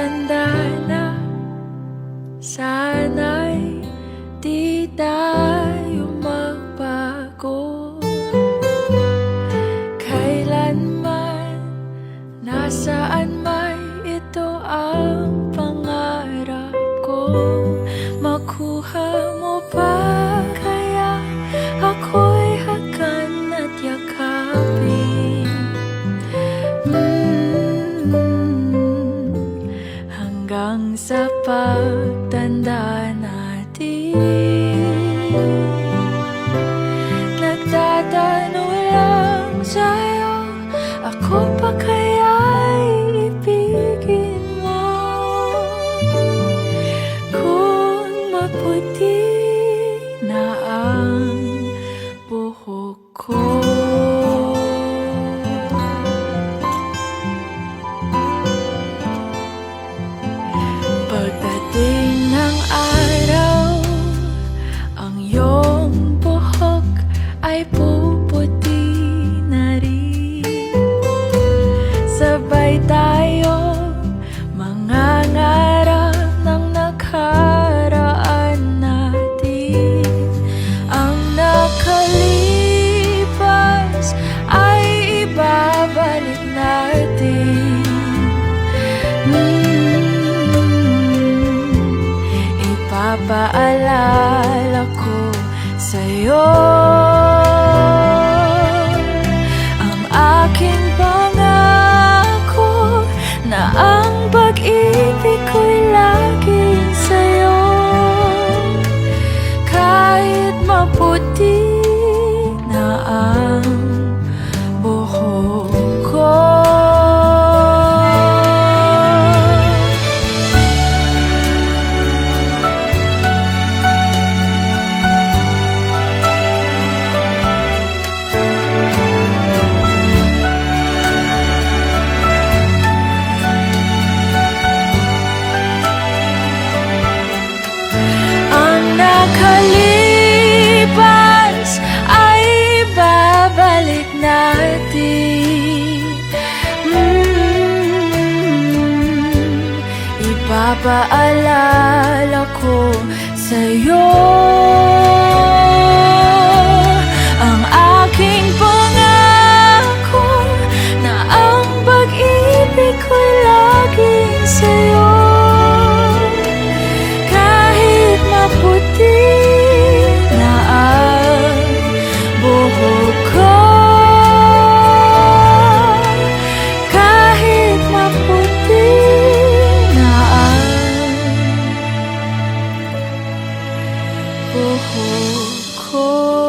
pagtanda na, sana'y di tayo magbago. Kailanman, nasaan may ito ang pangarap ko. Makuha mo ba kaya ako'y hakan at yakapin? Hanggang sa pagtanda natin, nagtatanong lang sa'yo, ako pa kaya'y ibigin mo? Kung maputi na ang buhok ko, pagdating ng araw, ang iyong buhok ay puputi na rin. Sabay tayo mangangarap ng nakaraan natin. Ang nakalipas ay ibabalik natin. Ipapaalala ko sa'yo ang aking pangako na ang pag-ibig ko'y laging sa'yo. Kahit maputi na ang buhok ko, nakalipas ay babalik natin. Ipapaalala ko sa'yo ang aking pangako na ang pag-ibig ko'y laging sa'yo. Maputi na ang buhok ko, kahit maputi na ang buhok ko.